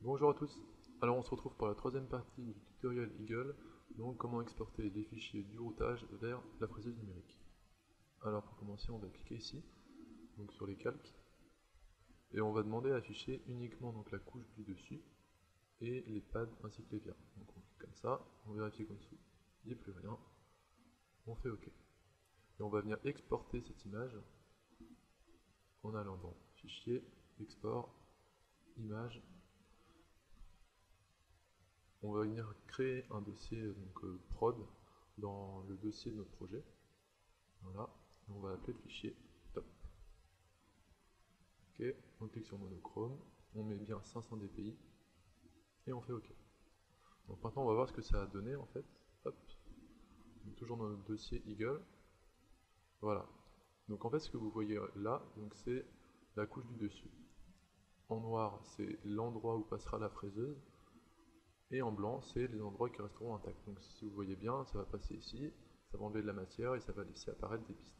Bonjour à tous. Alors on se retrouve pour la troisième partie du tutoriel Eagle, donc comment exporter les fichiers du routage vers la fraiseuse numérique. Alors pour commencer on va cliquer ici, donc sur les calques, et on va demander à afficher uniquement donc la couche du dessus et les pads ainsi que les vias. Donc on clique comme ça, on vérifie qu'en dessous il n'y a plus rien, on fait OK. Et on va venir exporter cette image en allant dans Fichier, Export, Image. On va venir créer un dossier prod dans le dossier de notre projet. Voilà, on va appeler le fichier top. Ok, on clique sur monochrome, on met bien 500 dpi et on fait OK. Donc maintenant on va voir ce que ça a donné en fait. Hop, donc, toujours dans notre dossier Eagle. Voilà. Donc en fait ce que vous voyez là, c'est la couche du dessus. En noir c'est l'endroit où passera la fraiseuse. Et en blanc, c'est les endroits qui resteront intacts. Donc si vous voyez bien, ça va passer ici, ça va enlever de la matière et ça va laisser apparaître des pistes.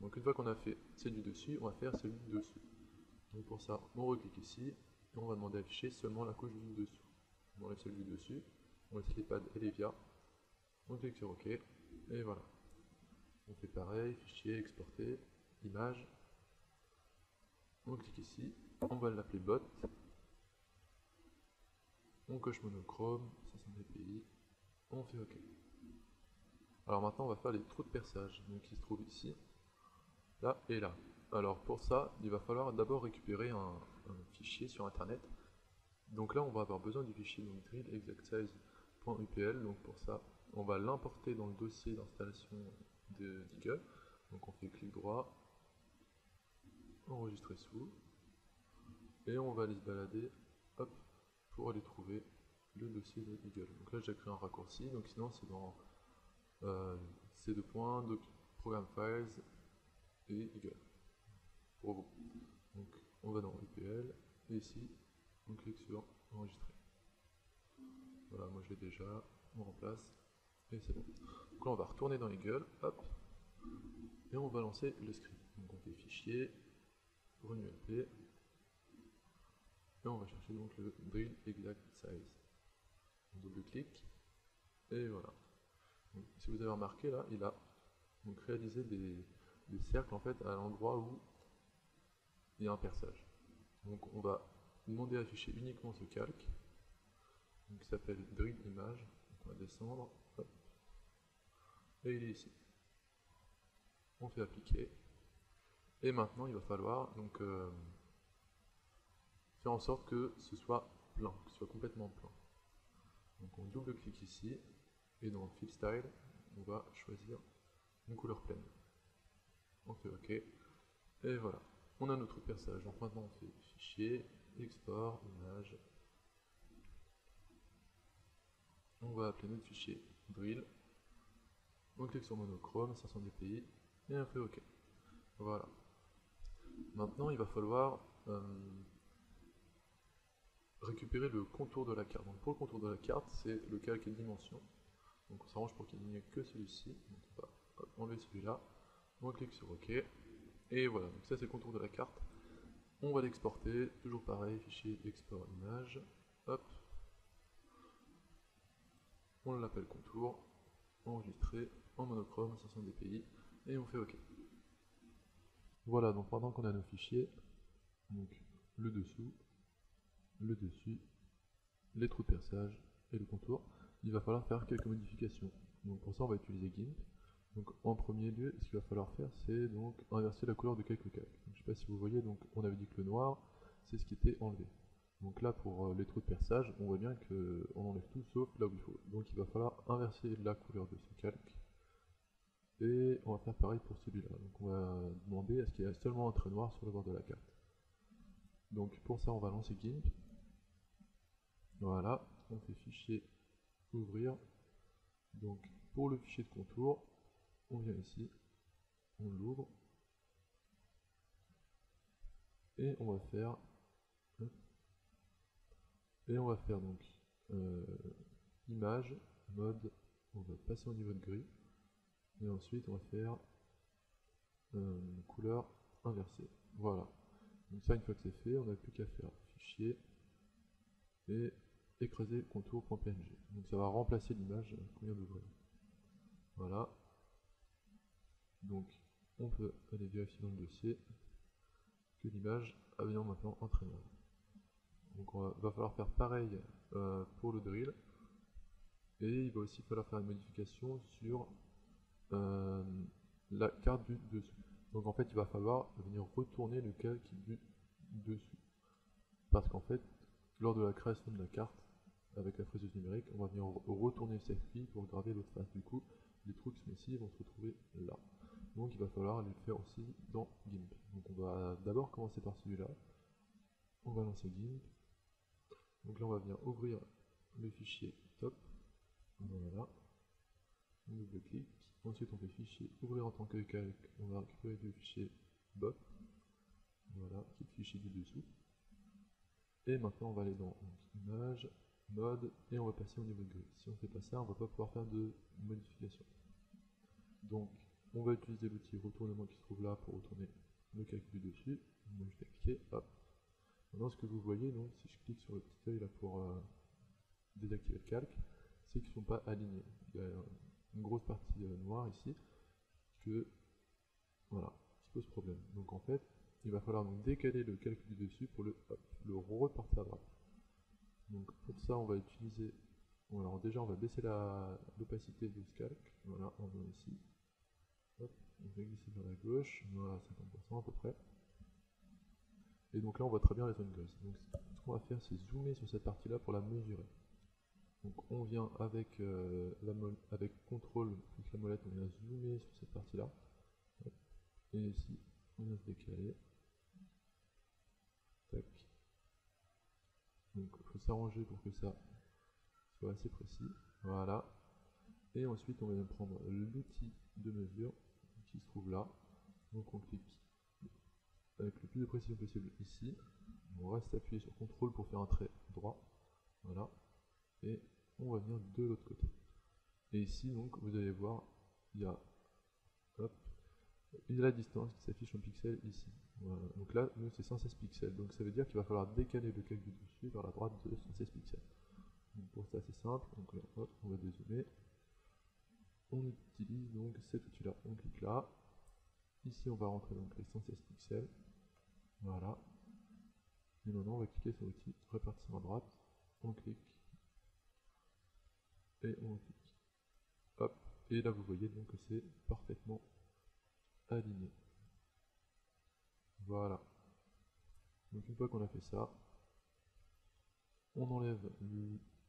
Donc une fois qu'on a fait celle du dessus, on va faire celui du dessous. Donc pour ça, on reclique ici et on va demander à afficher seulement la couche du dessous. On enlève celle du dessus, on laisse les pads et les vias, on clique sur OK et voilà. On fait pareil, fichier, exporter, image. On clique ici, on va l'appeler bot. On coche monochrome, 500 dpi, on fait OK. Alors maintenant on va faire les trous de perçage, donc qui se trouvent ici, là et là. Alors pour ça, il va falloir d'abord récupérer un fichier sur internet. Donc là on va avoir besoin du fichier drill exactsize.upl, donc pour ça on va l'importer dans le dossier d'installation d'Eagle. Donc on fait clic droit, enregistrer sous, et on va aller se balader, hop, pour aller trouver le dossier de Eagle. Donc là j'ai créé un raccourci, donc sinon c'est dans C2 points, Program Files et Eagle. Pour vous. Donc on va dans UPL, et ici on clique sur enregistrer. Voilà, moi je l'ai déjà, on remplace, et c'est bon. Donc là on va retourner dans Eagle, hop, et on va lancer le script. Donc on fait fichier, pour une ULP, et on va chercher donc le drill exact size. On double-clique, et voilà. Donc, si vous avez remarqué là, il a donc réalisé des cercles en fait à l'endroit où il y a un perçage. Donc on va demander à afficher uniquement ce calque, donc, qui s'appelle drill image. Donc on va descendre, hop, et il est ici. On fait appliquer. Et maintenant il va falloir donc faire en sorte que ce soit plein, que ce soit complètement plein. Donc on double-clique ici, et dans Fill Style, on va choisir une couleur pleine. On fait OK, et voilà. On a notre perçage. Donc maintenant on fait fichier, export, image. On va appeler notre fichier drill. On clique sur monochrome, 500 dpi, et on fait OK. Voilà. Maintenant il va falloir récupérer le contour de la carte. Donc pour le contour de la carte, c'est le calque et dimension. Donc on s'arrange pour qu'il n'y ait que celui-ci. Donc on va enlever celui-là. On clique sur OK. Et voilà, donc ça c'est le contour de la carte. On va l'exporter, toujours pareil, fichier export image. Hop. On l'appelle contour. Enregistré en monochrome, 500 dpi. Et on fait OK. Voilà, donc pendant qu'on a nos fichiers, donc le dessous, le dessus, les trous de perçage et le contour, il va falloir faire quelques modifications. Donc pour ça on va utiliser GIMP. Donc en premier lieu, ce qu'il va falloir faire, c'est donc inverser la couleur de quelques calques. Je ne sais pas si vous voyez, donc on avait dit que le noir, c'est ce qui était enlevé. Donc là pour les trous de perçage, on voit bien qu'on enlève tout sauf là où il faut. Donc il va falloir inverser la couleur de ce calque. Et on va faire pareil pour celui-là. Donc on va demander à ce qu'il y ait seulement un trait noir sur le bord de la carte. Donc pour ça on va lancer GIMP. Voilà, on fait fichier, ouvrir. Donc pour le fichier de contour, on vient ici, on l'ouvre, et on va faire donc image, mode, on va passer au niveau de gris, et ensuite on va faire couleur inversée. Voilà. Donc ça, une fois que c'est fait, on n'a plus qu'à faire fichier, et écraser contour.png. Donc ça va remplacer l'image qu'on vient d'ouvrir. Voilà. Donc on peut aller vérifier dans le dossier que l'image a bien maintenant entraînable. Donc va falloir faire pareil pour le drill. Et il va aussi falloir faire une modification sur la carte du dessous. Donc en fait il va falloir venir retourner le calque du dessous. Parce qu'en fait, lors de la création de la carte, avec la fraiseuse numérique, on va venir retourner le circuit pour graver l'autre face. Du coup, les trous ici vont se retrouver là. Donc il va falloir les faire aussi dans GIMP. Donc on va d'abord commencer par celui-là. On va lancer GIMP. Donc là on va venir ouvrir le fichier top. Voilà. On double-clique. Ensuite on fait fichier ouvrir en tant que calque. On va récupérer le fichier bot. Voilà, qui est le fichier du dessous. Et maintenant on va aller dans image, mode, et on va passer au niveau de grille. Si on ne fait pas ça, on ne va pas pouvoir faire de modification. Donc on va utiliser l'outil retournement qui se trouve là pour retourner le calque du dessus. Moi je vais cliquer, hop. Maintenant ce que vous voyez, donc, si je clique sur le petit œil là pour désactiver le calque, c'est qu'ils ne sont pas alignés. Il y a une grosse partie noire ici, que voilà, qui pose problème. Donc en fait, il va falloir donc décaler le calque du dessus pour le reporter à droite. Donc pour ça on va utiliser, alors déjà on va baisser l'opacité de ce calque, voilà, on vient ici, hop, on va glisser vers la gauche, voilà, 50% à peu près. Et donc là on voit très bien les zones grises. Donc ce qu'on va faire c'est zoomer sur cette partie là pour la mesurer. Donc on vient avec, avec CTRL, avec la molette, on vient zoomer sur cette partie là. Et ici on vient se décaler. Tac. Donc il faut s'arranger pour que ça soit assez précis. Voilà. Et ensuite on va bien prendre l'outil de mesure qui se trouve là. Donc on clique avec le plus de précision possible ici. On reste appuyé sur CTRL pour faire un trait droit. Voilà. Et on va venir de l'autre côté. Et ici donc vous allez voir, il y a hop, la distance qui s'affiche en pixels ici. Voilà. Donc là, nous c'est 116 pixels. Donc ça veut dire qu'il va falloir décaler le calque du dessus vers la droite de 116 pixels. Donc pour ça c'est simple. Donc là, hop, on va dézoomer. On utilise donc cet outil là. On clique là. Ici on va rentrer donc les 116 pixels. Voilà. Et maintenant on va cliquer sur l'outil répartition à droite. On clique. Et on clique. Hop. Et là vous voyez donc que c'est parfaitement aligné. Voilà. Donc une fois qu'on a fait ça, on enlève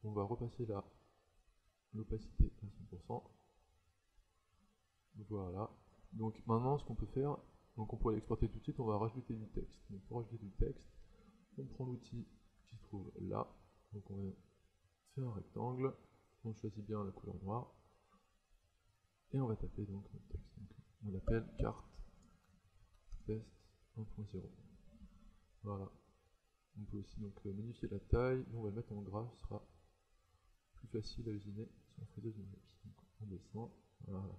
on va repasser l'opacité à 100%. Voilà. Donc maintenant ce qu'on peut faire, donc on pourrait l'exporter tout de suite, on va rajouter du texte. Donc pour rajouter du texte, on prend l'outil qui se trouve là. Donc on va faire un rectangle, on choisit bien la couleur noire. Et on va taper donc notre texte. Donc, on l'appelle carte test 1.0. Voilà. On peut aussi donc modifier la taille, et on va le mettre en gras, ce sera plus facile à usiner sur la fraiseuse numérique. Donc on descend, voilà.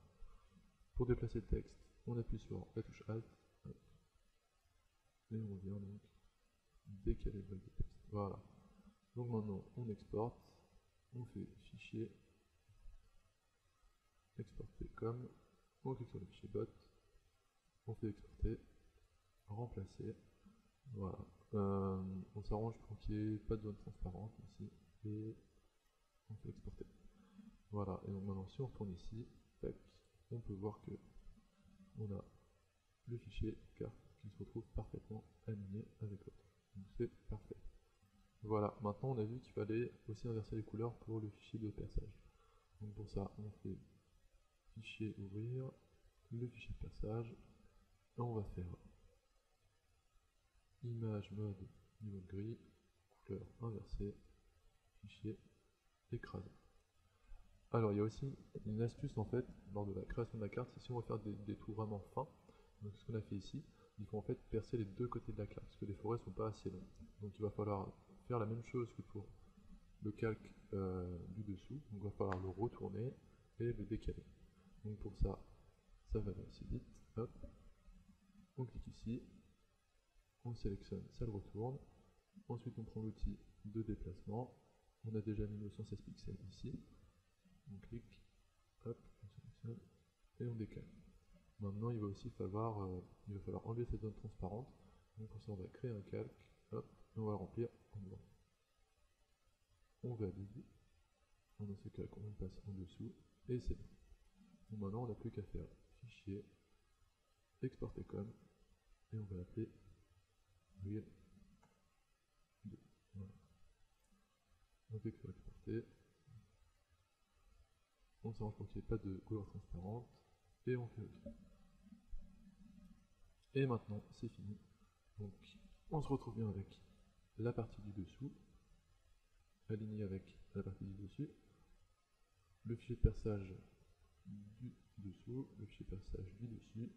Pour déplacer le texte, on appuie sur la touche Alt, et on vient donc décaler le bloc de texte. Voilà. Donc maintenant on exporte, on fait fichier, exporter comme, on clique sur le fichier bot, on fait exporter, remplacer, voilà. On s'arrange pour qu'il n'y ait pas de zone transparente ici, et on fait exporter. Voilà, et donc maintenant si on retourne ici, tac, on peut voir que on a le fichier carte qui se retrouve parfaitement aligné avec l'autre. Donc c'est parfait. Voilà, maintenant on a vu qu'il fallait aussi inverser les couleurs pour le fichier de perçage. Donc pour ça, on fait fichier ouvrir, le fichier de perçage, et on va faire image mode niveau de gris, couleur inversée, fichier écrasé. Alors il y a aussi une astuce en fait lors de la création de la carte, si on veut faire des trous vraiment fins, donc ce qu'on a fait ici, il faut en fait percer les deux côtés de la carte, parce que les forêts sont pas assez longs. Donc il va falloir faire la même chose que pour le calque du dessous, donc il va falloir le retourner et le décaler. Donc pour ça, ça va assez vite, hop, on clique ici, on sélectionne, ça le retourne, Ensuite on prend l'outil de déplacement, on a déjà mis nos 116 pixels ici, on clique, hop, on sélectionne et on décale. Maintenant il va aussi falloir, enlever cette zone transparente, donc pour ça on va créer un calque, hop, et on va le remplir en blanc. On valide, on a ce calque, on le passe en dessous, et c'est bon. Donc maintenant on n'a plus qu'à faire fichier, exporter comme, et on va l'appeler Real 2. Voilà. On fait que sur exporter, on s'arrange pour qu'il n'y ait pas de couleur transparente, et on fait OK. Et maintenant c'est fini. Donc on se retrouve bien avec la partie du dessous, alignée avec la partie du dessus, le fichier de perçage du dessous, le fichier de perçage du dessus,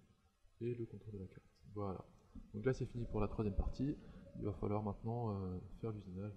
et le contour de la carte. Voilà. Donc là c'est fini pour la troisième partie. Il va falloir maintenant faire l'usinage.